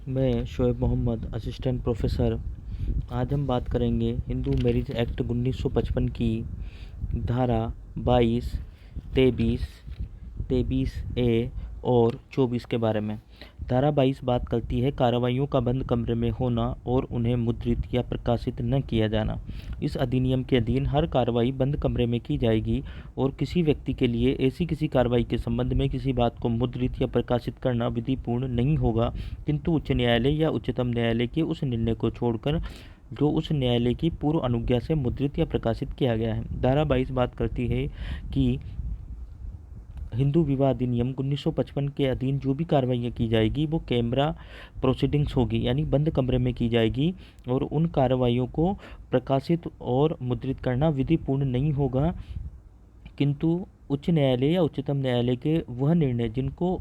मैं Shoaib Mohammad, assistant professor. आज हम बात करेंगे हिंदू मैरिज एक्ट 1955 की धारा 22, 23, 23A और 24 के बारे में। धारा 22 बात करती है कार्रवाइयों का बंद कमरे में होना और उन्हें मुद्रित या प्रकाशित न किया जाना। इस अधिनियम के अधीन हर कार्रवाई बंद कमरे में की जाएगी और किसी व्यक्ति के लिए ऐसी किसी कार्रवाई के संबंध में किसी बात को मुद्रित या प्रकाशित करना विधिपूर्ण नहीं होगा, किंतु उच्च न्यायालय या उच्चतम न्यायालय के उस निर्णय को छोड़कर जो उस न्यायालय की पूर्व अनुज्ञा से मुद्रित या प्रकाशित किया गया है। धारा 22 बात करती है कि हिंदू विवाह अधिनियम 1955 के अधीन जो भी कार्रवाइयाँ की जाएगी वो कैमरा प्रोसीडिंग्स होगी, यानी बंद कमरे में की जाएगी और उन कार्रवाइयों को प्रकाशित और मुद्रित करना विधिपूर्ण नहीं होगा, किंतु उच्च न्यायालय या उच्चतम न्यायालय के वह निर्णय जिनको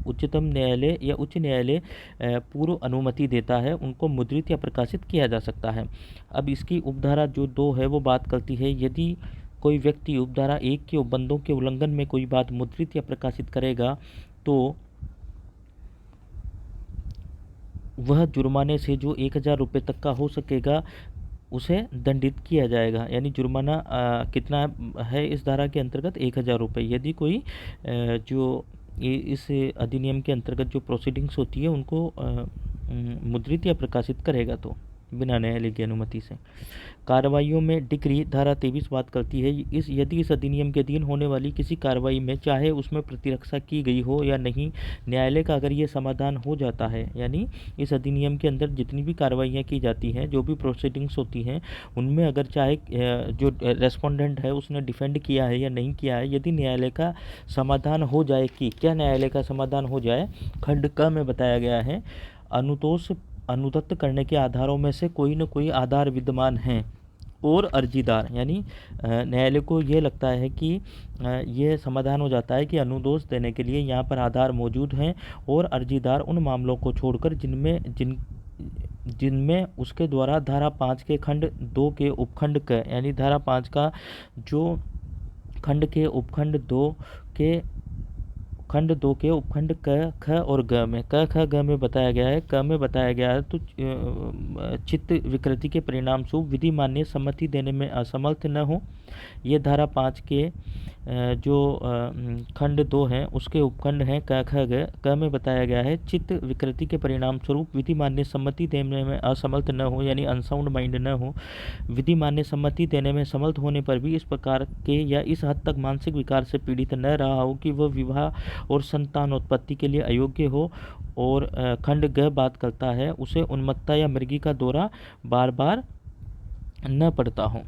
उच्चतम न्यायालय या उच्च न्यायालय पूर्व अनुमति देता है उनको मुद्रित या प्रकाशित किया जा सकता है। अब इसकी उपधारा जो 2 है वो बात करती है यदि कोई व्यक्ति उपधारा 1 के उपबंधों के उल्लंघन में कोई बात मुद्रित या प्रकाशित करेगा तो वह जुर्माने से जो 1000 रुपये तक का हो सकेगा उसे दंडित किया जाएगा। यानी जुर्माना कितना है इस धारा के अंतर्गत 1000 रुपये। यदि कोई जो इस अधिनियम के अंतर्गत जो प्रोसीडिंग्स होती है उनको मुद्रित या प्रकाशित करेगा तो बिना न्यायालय की अनुमति से। कार्रवाइयों में डिक्री धारा 23 बात करती है यदि इस अधिनियम के अधीन होने वाली किसी कार्रवाई में चाहे उसमें प्रतिरक्षा की गई हो या नहीं, न्यायालय का अगर ये समाधान हो जाता है, यानी इस अधिनियम के अंदर जितनी भी कार्रवाइयाँ की जाती हैं, जो भी प्रोसीडिंग्स होती हैं, उनमें अगर चाहे जो रेस्पोंडेंट है उसने डिफेंड किया है या नहीं किया है, यदि न्यायालय का समाधान हो जाए कि क्या न्यायालय का समाधान हो जाए, खंड क में बताया गया है अनुदत्त करने के आधारों में से कोई न कोई आधार विद्यमान हैं और अर्जीदार, यानी न्यायालय को ये लगता है कि ये समाधान हो जाता है कि अनुदोष देने के लिए यहाँ पर आधार मौजूद हैं और अर्जीदार उन मामलों को छोड़कर जिनमें उसके द्वारा धारा 5 के खंड 2 के उपखंड क, यानी धारा 5 का जो खंड के उपखंड 2 के खंड 2 के उपखंड क, ख और ग में क, ख, ग में बताया गया है। क में बताया गया है तो चित्त विकृति के परिणाम स्वरूप विधि मान्य सम्मति देने में असमर्थ न हो। ये धारा 5 के जो खंड 2 हैं उसके उपखंड हैं क, ख, ग। क में बताया गया है चित्त विकृति के परिणाम स्वरूप विधि मान्य सम्मति देने में असमर्थ न हो, यानी अनसाउंड माइंड न हो। विधि मान्य सम्मति देने में समर्थ होने पर भी इस प्रकार के या इस हद तक मानसिक विकार से पीड़ित न रहा हो कि वह विवाह और संतानोत्पत्ति के लिए अयोग्य हो। और खंड ग बात करता है उसे उन्मत्तता या मृगी का दौरा बार बार न पड़ता हो।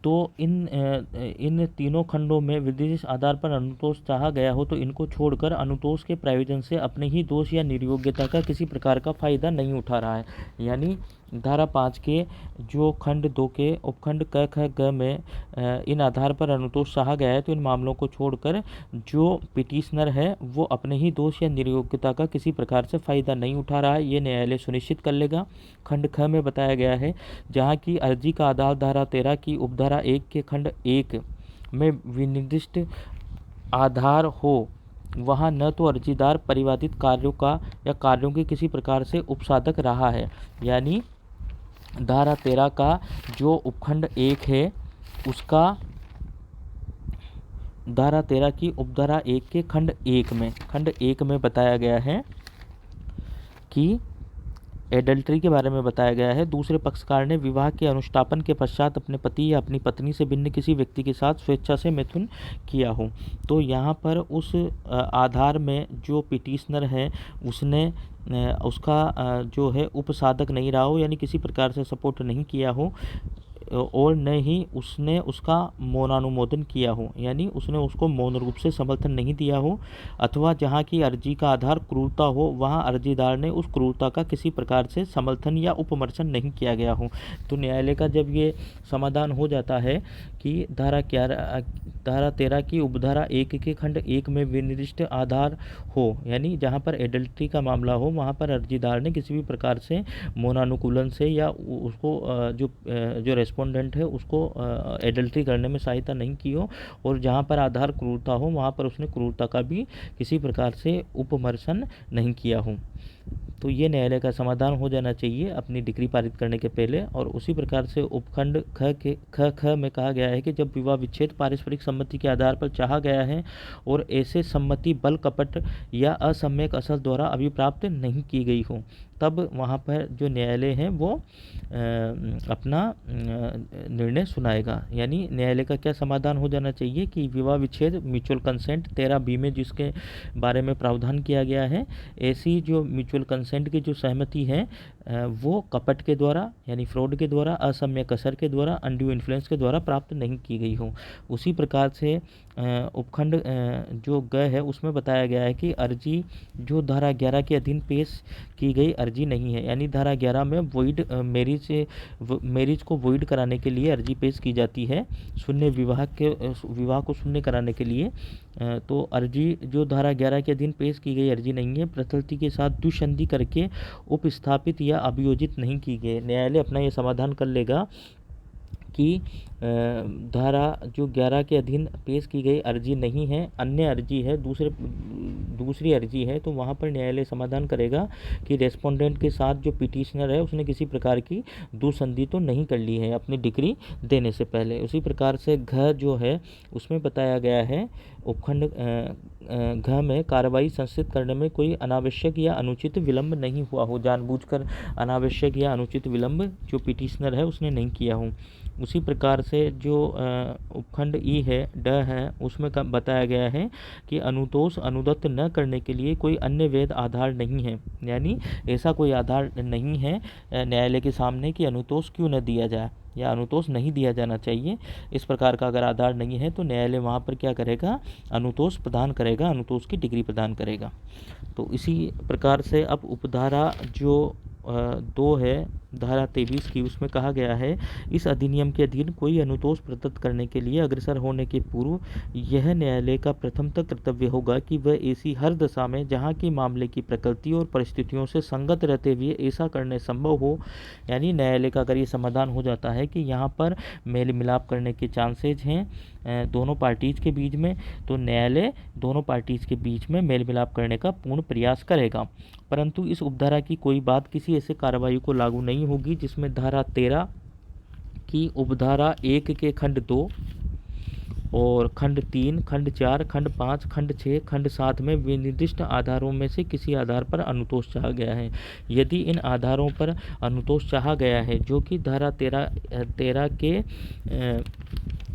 तो इन तीनों खंडों में विधिनिष्ठ आधार पर अनुतोष चाहा गया हो तो इनको छोड़कर अनुतोष के प्रायोजन से अपने ही दोष या निर्योग्यता का किसी प्रकार का फायदा नहीं उठा रहा है। यानी धारा 5 के जो खंड 2 के उपखंड क, ख, ग में इन आधार पर अनुतोष चाहा गया है तो इन मामलों को छोड़कर जो पिटिशनर है वो अपने ही दोष या निर्योग्यता का किसी प्रकार से फायदा नहीं उठा रहा है, ये न्यायालय सुनिश्चित कर लेगा। खंड ख में बताया गया है जहाँ की अर्जी का आधार धारा 13 की उपधारा 1 के खंड 1 में विनिर्दिष्ट आधार हो वहाँ न तो अर्जीदार परिवादित कार्यों का या कार्यों के किसी प्रकार से उपसाधक रहा है, यानी धारा 13 का जो उपखंड 1 है उसका धारा 13 की उपधारा 1 के खंड 1 में बताया गया है कि एडल्ट्री के बारे में बताया गया है। दूसरे पक्षकार ने विवाह के अनुष्ठापन के पश्चात अपने पति या अपनी पत्नी से भिन्न किसी व्यक्ति के साथ स्वेच्छा से मैथुन किया हो, तो यहाँ पर उस आधार में जो पिटिशनर है उसने उसका जो है उपसाधक नहीं रहा हो, यानी किसी प्रकार से सपोर्ट नहीं किया हो और न ही उसने उसका मौनानुमोदन किया हो, यानी उसने उसको मौन रूप से समर्थन नहीं दिया हो, अथवा जहाँ की अर्जी का आधार क्रूरता हो वहाँ अर्जीदार ने उस क्रूरता का किसी प्रकार से समर्थन या उपमर्शन नहीं किया गया हो। तो न्यायालय का जब ये समाधान हो जाता है कि धारा 13 की उपधारा 1 के खंड 1 में विनिर्दिष्ट आधार हो, यानी जहाँ पर एडल्ट्री का मामला हो वहाँ पर अर्जीदार ने किसी भी प्रकार से मौनानुकूलन से या उसको जो रेस्पोंडेंट है उसको एडल्ट्री करने में सहायता नहीं की हो, और जहाँ पर आधार क्रूरता हो वहाँ पर उसने क्रूरता का भी किसी प्रकार से उपमर्शन नहीं किया हो। तो ये न्यायालय का समाधान हो जाना चाहिए अपनी डिग्री पारित करने के पहले। और उसी प्रकार से उपखंड ख में कहा गया है कि जब विवाह विच्छेद पारस्परिक सम्मति के आधार पर चाहा गया है और ऐसे सम्मति बल कपट या असम्यक असर द्वारा अभिप्राप्त नहीं की गई हो, तब वहाँ पर जो न्यायालय है वो अपना निर्णय सुनाएगा। यानी न्यायालय का क्या समाधान हो जाना चाहिए कि विवाह विच्छेद म्यूचुअल कंसेंट 13B में जिसके बारे में प्रावधान किया गया है, ऐसी जो म्यूचुअल कंसेंट की जो सहमति है वो कपट के द्वारा यानी फ्रॉड के द्वारा, असम्यक असर के द्वारा, अनड्यू इन्फ्लुएंस के द्वारा प्राप्त नहीं की गई हो। उसी प्रकार से उपखंड जो ग है उसमें बताया गया है कि अर्जी जो धारा 11 के अधीन पेश की गई अर्जी नहीं है। यानी धारा 11 में वॉइड मैरिज को वॉइड कराने के लिए अर्जी पेश की जाती है, शून्य विवाह को शून्य कराने के लिए। तो अर्जी जो धारा 11 के अधीन पेश की गई अर्जी नहीं है, प्रथलती के साथ दुसंधि करके उपस्थापित या अभियोजित नहीं की गई। न्यायालय अपना ये समाधान कर लेगा कि धारा जो 11 के अधीन पेश की गई अर्जी नहीं है, अन्य अर्जी है, दूसरी अर्जी है, तो वहाँ पर न्यायालय समाधान करेगा कि रेस्पोंडेंट के साथ जो पिटिशनर है उसने किसी प्रकार की दुसंधि तो नहीं कर ली है अपनी डिग्री देने से पहले। उसी प्रकार से घ जो है उसमें बताया गया है उपखंड घ में कार्रवाई संस्थित करने में कोई अनावश्यक या अनुचित विलंब नहीं हुआ हो, जानबूझकर अनावश्यक या अनुचित विलंब जो पिटिशनर है उसने नहीं किया हो। उसी प्रकार से जो उपखंड ई है ड है उसमें बताया गया है कि अनुतोष अनुदत्त न करने के लिए कोई अन्य वैध आधार नहीं है। यानी ऐसा कोई आधार नहीं है न्यायालय के सामने कि अनुतोष क्यों न दिया जाए या अनुतोष नहीं दिया जाना चाहिए। इस प्रकार का अगर आधार नहीं है तो न्यायालय वहाँ पर क्या करेगा, अनुतोष प्रदान करेगा, अनुतोष की डिग्री प्रदान करेगा। तो इसी प्रकार से अब उपधारा जो 2 है धारा 23 की, उसमें कहा गया है इस अधिनियम के अधीन कोई अनुतोष प्रदत्त करने के लिए अग्रसर होने के पूर्व यह न्यायालय का प्रथमतः कर्तव्य होगा कि वह ऐसी हर दशा में जहाँ की मामले की प्रकृति और परिस्थितियों से संगत रहते हुए ऐसा करने संभव हो। यानी न्यायालय का अगर ये समाधान हो जाता है कि यहाँ पर मेल मिलाप करने के चांसेज हैं दोनों पार्टीज के बीच में, तो न्यायालय दोनों पार्टीज के बीच में मेल मिलाप करने का पूर्ण प्रयास करेगा। परंतु इस उपधारा की कोई बात किसी ऐसे कार्रवाई को लागू नहीं होगी जिसमें धारा 13 की उपधारा 1 के खंड 2 और खंड 3, खंड 4, खंड 5, खंड 6, खंड 7 में विनिर्दिष्ट आधारों में से किसी आधार पर अनुतोष चाहा गया है। यदि इन आधारों पर अनुतोष चाहा गया है जो कि धारा 13 के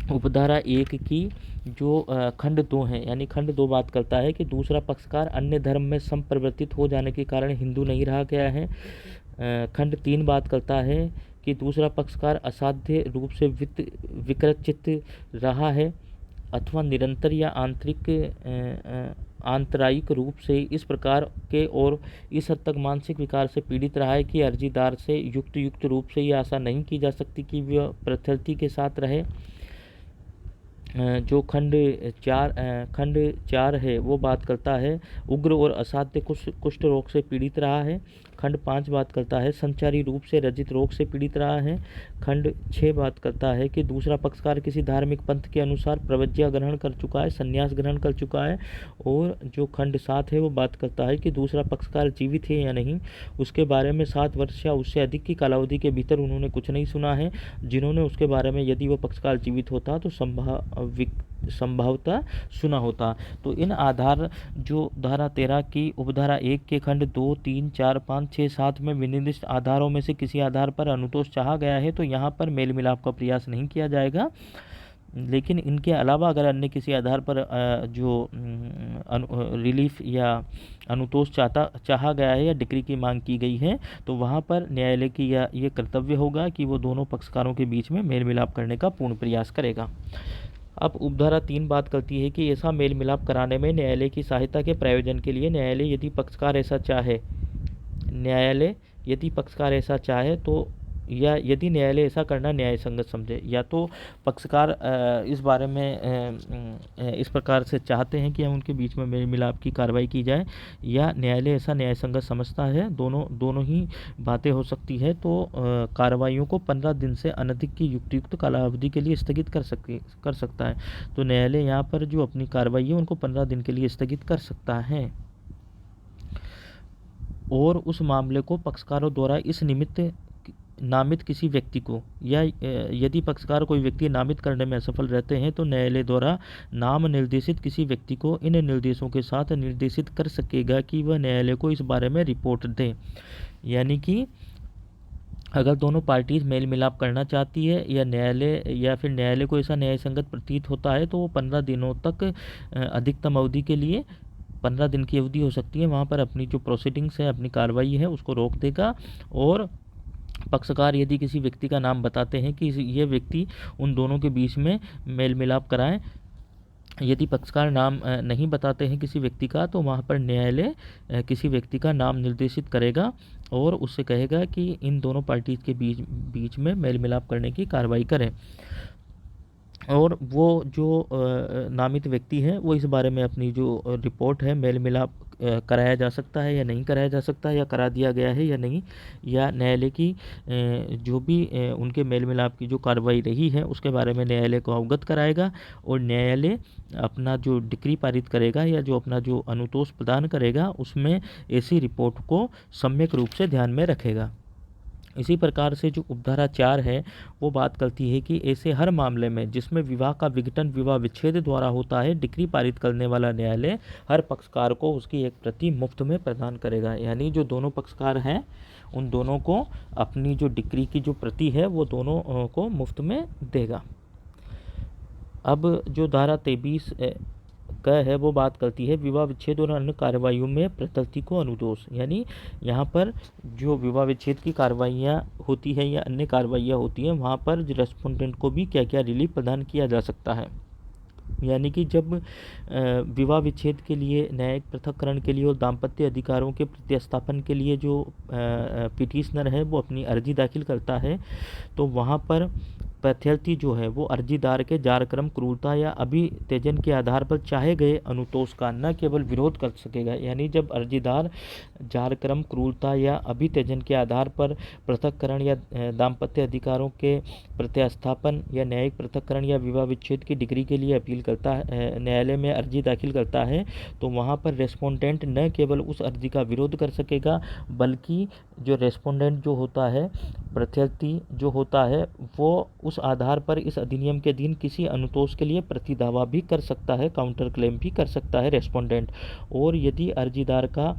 उपधारा 1 की जो खंड 2 है, यानी खंड 2 बात करता है कि दूसरा पक्षकार अन्य धर्म में संप्रवर्तित हो जाने के कारण हिंदू नहीं रहा गया है। खंड 3 बात करता है कि दूसरा पक्षकार असाध्य रूप से विकृत चित्त रहा है अथवा निरंतर या आंतरायिक रूप से इस प्रकार के और इस हद तक मानसिक विकार से पीड़ित रहा है कि अर्जीदार से युक्त रूप से ये आशा नहीं की जा सकती कि वह प्रत्यर्थी के साथ रहे। जो खंड 4 है वो बात करता है उग्र और असाध्य कुष्ठ रोग से पीड़ित रहा है। खंड 5 बात करता है संचारी रूप से रजित रोग से पीड़ित रहा है। खंड 6 बात करता है कि दूसरा पक्षकार किसी धार्मिक पंथ के अनुसार प्रवज्ञा ग्रहण कर चुका है, संन्यास ग्रहण कर चुका है। और जो खंड 7 है वो बात करता है कि दूसरा पक्षकार जीवित है या नहीं, उसके बारे में 7 वर्ष या उससे अधिक की कालावधि के भीतर उन्होंने कुछ नहीं सुना है। जिन्होंने उसके बारे में यदि वह पक्षकार जीवित होता तो संभवतः सुना होता। तो इन आधार जो धारा 13 की उपधारा 1 के खंड 2, 3, 4, 5, 6, 7 में विनिर्दिष्ट आधारों में से किसी आधार पर अनुतोष चाहा गया है तो यहाँ पर मेल मिलाप का प्रयास नहीं किया जाएगा। लेकिन इनके अलावा अगर अन्य किसी आधार पर जो रिलीफ या अनुतोष चाहा गया है या डिग्री की मांग की गई है तो वहाँ पर न्यायालय की ये कर्तव्य होगा कि वो दोनों पक्षकारों के बीच में मेल मिलाप करने का पूर्ण प्रयास करेगा। अब उपधारा 3 बात करती है कि ऐसा मेल मिलाप कराने में न्यायालय की सहायता के प्रयोजन के लिए न्यायालय यदि पक्षकार ऐसा चाहे तो या यदि न्यायालय ऐसा करना न्याय संगत समझे। या तो पक्षकार इस बारे में इस प्रकार से चाहते हैं कि हम उनके बीच में मेल मिलाप की कार्रवाई की जाए, या न्यायालय ऐसा न्याय संगत समझता है, दोनों ही बातें हो सकती है, तो कार्रवाइयों को 15 दिन से अनधिक की युक्त कालावधि के लिए स्थगित कर सकता है। तो न्यायालय यहाँ पर जो अपनी कार्रवाई है उनको 15 दिन के लिए स्थगित कर सकता है, और उस मामले को पक्षकारों द्वारा इस निमित्त नामित किसी व्यक्ति को, या यदि पक्षकार कोई व्यक्ति नामित करने में असफल रहते हैं तो न्यायालय द्वारा नाम निर्देशित किसी व्यक्ति को इन निर्देशों के साथ निर्देशित कर सकेगा कि वह न्यायालय को इस बारे में रिपोर्ट दे। यानी कि अगर दोनों पार्टीज मेल मिलाप करना चाहती है, या फिर न्यायालय को ऐसा न्याय संगत प्रतीत होता है, तो वो 15 दिनों तक अधिकतम अवधि के लिए 15 दिन की अवधि हो सकती है, वहाँ पर अपनी जो प्रोसीडिंग्स है, अपनी कार्रवाई है, उसको रोक देगा। और पक्षकार यदि किसी व्यक्ति का नाम बताते हैं कि ये व्यक्ति उन दोनों के बीच में मेल मिलाप कराएं, यदि पक्षकार नाम नहीं बताते हैं किसी व्यक्ति का, तो वहाँ पर न्यायालय किसी व्यक्ति का नाम निर्देशित करेगा और उससे कहेगा कि इन दोनों पार्टीज के बीच में मेल मिलाप करने की कार्रवाई करें। और वो जो नामित व्यक्ति है वो इस बारे में अपनी जो रिपोर्ट है, मेल मिलाप कराया जा सकता है या नहीं कराया जा सकता है, या करा दिया गया है या नहीं, या न्यायालय की जो भी उनके मेल मिलाप की जो कार्रवाई रही है उसके बारे में न्यायालय को अवगत कराएगा। और न्यायालय अपना जो डिक्री पारित करेगा या जो अपना जो अनुतोष प्रदान करेगा उसमें ऐसी रिपोर्ट को सम्यक रूप से ध्यान में रखेगा। इसी प्रकार से जो उपधारा 4 है वो बात करती है कि ऐसे हर मामले में जिसमें विवाह का विघटन विवाह विच्छेद द्वारा होता है, डिक्री पारित करने वाला न्यायालय हर पक्षकार को उसकी एक प्रति मुफ्त में प्रदान करेगा। यानी जो दोनों पक्षकार हैं उन दोनों को अपनी जो डिक्री की जो प्रति है वो दोनों को मुफ्त में देगा। अब जो धारा 23 क है वो बात करती है विवाह विच्छेद और अन्य कार्रवाइयों में प्रत्यर्थी को अनुतोष। यानी यहाँ पर जो विवाह विच्छेद की कार्रवाइयाँ होती है या अन्य कार्रवाइयाँ होती हैं वहाँ पर रेस्पोंडेंट को भी क्या क्या रिलीफ प्रदान किया जा सकता है। यानी कि जब विवाह विच्छेद के लिए, न्यायिक पृथक्करण के लिए और दाम्पत्य अधिकारों के प्रतिस्थापन के लिए जो पिटिशनर है वो अपनी अर्जी दाखिल करता है, तो वहाँ पर प्रत्यर्थी जो है वो अर्जीदार के जारक्रम, क्रूरता या अभित्यजन के आधार पर चाहे गए अनुतोष का न केवल विरोध कर सकेगा। यानी जब अर्जीदार जारक्रम, क्रूरता या अभित्यजन के आधार पर पृथक्करण या दाम्पत्य अधिकारों के प्रतिस्थापन या न्यायिक पृथक्करण या विवाह विच्छेद की डिग्री के लिए अपील करता है, न्यायालय में अर्जी दाखिल करता है, तो वहाँ पर रेस्पोंडेंट न केवल उस अर्जी का विरोध कर सकेगा बल्कि जो रेस्पोंडेंट जो होता है, प्रत्यर्थी जो होता है, वो उस आधार पर इस अधिनियम के अधीन किसी अनुतोष के लिए प्रतिदावा भी कर सकता है, काउंटर क्लेम भी कर सकता है रेस्पोंडेंट। और यदि अर्जीदार का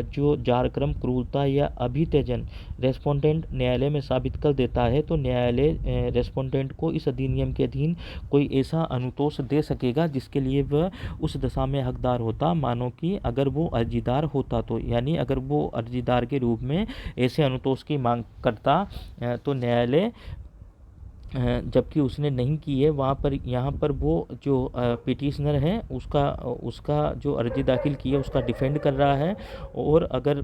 जो जारक्रम, क्रूरता या अभित्यजन रेस्पोंडेंट न्यायालय में साबित कर देता है, तो न्यायालय रेस्पोंडेंट को इस अधिनियम के अधीन कोई ऐसा अनुतोष दे सकेगा जिसके लिए वह उस दशा में हकदार होता, मानो कि अगर वो अर्जीदार होता तो। यानी अगर वो अर्जीदार के रूप में ऐसे अनुतोष की मांग करता तो न्यायालय, जबकि उसने नहीं की है, वहाँ पर यहाँ पर वो जो पिटिशनर है उसका जो अर्जी दाखिल की है उसका डिफेंड कर रहा है। और अगर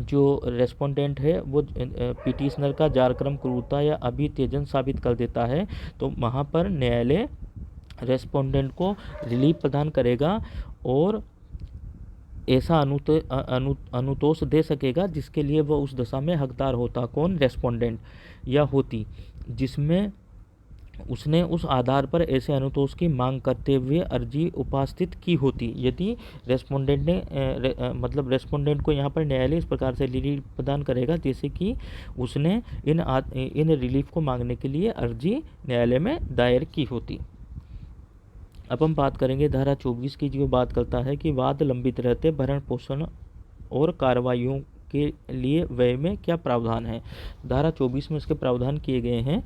जो रेस्पोंडेंट है वो पिटिशनर का जारक्रम, क्रूरता या अभित्यजन साबित कर देता है, तो वहाँ पर न्यायालय रेस्पोंडेंट को रिलीफ प्रदान करेगा और ऐसा अनुतोष दे सकेगा जिसके लिए वह उस दशा में हकदार होता। कौन? रेस्पोंडेंट या होती, जिसमें उसने उस आधार पर ऐसे अनुतोष की मांग करते हुए अर्जी उपस्थित की होती। यदि रेस्पोंडेंट ने मतलब रेस्पोंडेंट को यहाँ पर न्यायालय इस प्रकार से रिलीफ प्रदान करेगा जैसे कि उसने इन रिलीफ को मांगने के लिए अर्जी न्यायालय में दायर की होती। अब हम बात करेंगे धारा 24 की, जो बात करता है कि वाद लंबित रहते भरण पोषण और कार्रवाइयों के लिए व्यय में क्या प्रावधान है। धारा 24 में इसके प्रावधान किए गए हैं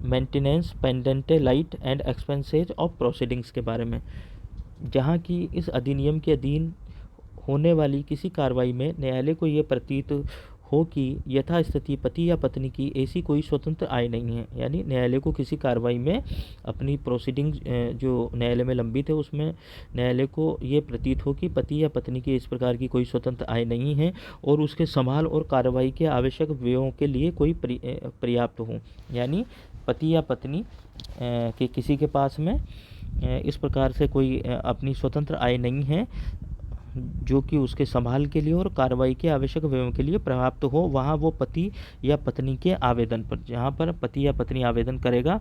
maintenance pendente lite and expenses of proceedings के बारे में, जहाँ की इस अधिनियम के अधीन होने वाली किसी कार्रवाई में न्यायालय को ये प्रतीत हो कि यथास्थिति पति या पत्नी की ऐसी कोई स्वतंत्र आय नहीं है, यानी न्यायालय को किसी कार्रवाई में अपनी प्रोसीडिंग जो न्यायालय में लंबित है उसमें न्यायालय को ये प्रतीत हो कि पति या पत्नी की इस प्रकार की कोई स्वतंत्र आय नहीं है और उसके संभाल और कार्रवाई के आवश्यक व्ययों के लिए कोई पर्याप्त हो, यानी पति या पत्नी के किसी के पास में इस प्रकार से कोई अपनी स्वतंत्र आय नहीं है जो कि उसके संभाल के लिए और कार्रवाई के आवश्यक व्ययों के लिए पर्याप्त हो, वहाँ वो पति या पत्नी के आवेदन पर, जहाँ पर पति या पत्नी आवेदन करेगा,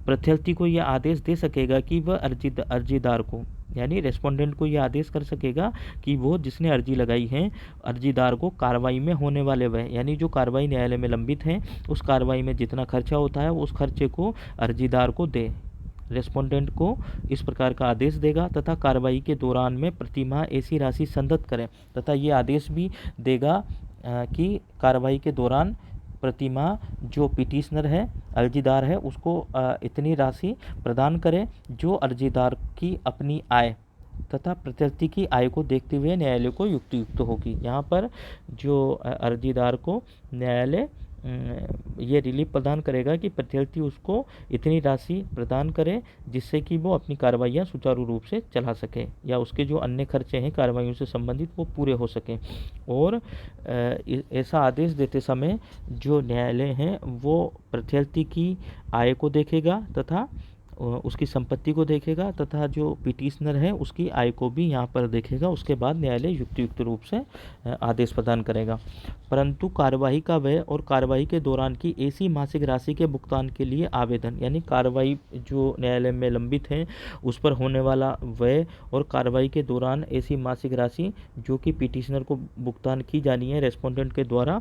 प्रत्यर्थी को यह आदेश दे सकेगा कि वह अर्जीदार को, यानी रेस्पोंडेंट को यह आदेश कर सकेगा कि वो जिसने अर्जी लगाई है अर्जीदार को कार्रवाई में होने वाले व्यय, यानी जो कार्रवाई न्यायालय में लंबित है उस कार्रवाई में जितना खर्चा होता है उस खर्चे को अर्जीदार को दे। रेस्पोंडेंट को इस प्रकार का आदेश देगा तथा कार्रवाई के दौरान में प्रतिमाह ऐसी राशि संदत करें तथा ये आदेश भी देगा कि कार्रवाई के दौरान प्रतिमाह जो पिटिशनर है, अर्जीदार है, उसको इतनी राशि प्रदान करें जो अर्जीदार की अपनी आय तथा प्रत्यर्थी की आय को देखते हुए न्यायालय को युक्त होगी। यहाँ पर जो अर्जीदार को न्यायालय ये रिलीफ प्रदान करेगा कि प्रत्यर्थी उसको इतनी राशि प्रदान करे जिससे कि वो अपनी कार्रवाइयाँ सुचारू रूप से चला सके या उसके जो अन्य खर्चे हैं कार्रवाइयों से संबंधित वो पूरे हो सकें। और ऐसा आदेश देते समय जो न्यायालय है वो प्रत्यर्थी की आय को देखेगा तथा उसकी संपत्ति को देखेगा तथा जो पिटिशनर है उसकी आय को भी यहाँ पर देखेगा। उसके बाद न्यायालय युक्त रूप से आदेश प्रदान करेगा। परंतु कार्यवाही का व्यय और कार्यवाही के दौरान की ऐसी मासिक राशि के भुगतान के लिए आवेदन, यानी कार्यवाही जो न्यायालय में लंबित है उस पर होने वाला व्यय और कार्यवाही के दौरान ऐसी मासिक राशि जो कि पिटिशनर को भुगतान की जानी है रेस्पोंडेंट के द्वारा,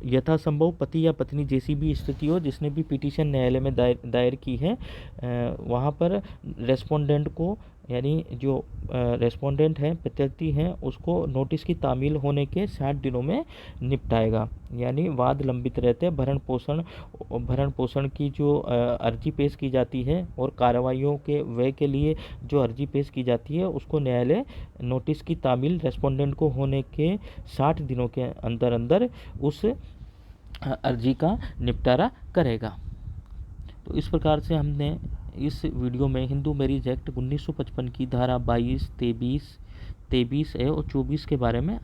यथासंभव पति या पत्नी जैसी भी स्थिति हो जिसने भी पिटीशन न्यायालय में दायर की है वहाँ पर रेस्पोंडेंट को, यानी जो रेस्पोंडेंट है प्रत्यर्थी हैं उसको नोटिस की तामील होने के 60 दिनों में निपटाएगा। यानी वाद लंबित रहते भरण पोषण की जो अर्जी पेश की जाती है और कार्रवाइयों के व्यय के लिए जो अर्जी पेश की जाती है उसको न्यायालय नोटिस की तामील रेस्पोंडेंट को होने के 60 दिनों के अंदर अंदर उस अर्जी का निपटारा करेगा। तो इस प्रकार से हमने इस वीडियो में हिंदू मैरिज एक्ट 1955 की धारा 22, 23 A और 24 के बारे में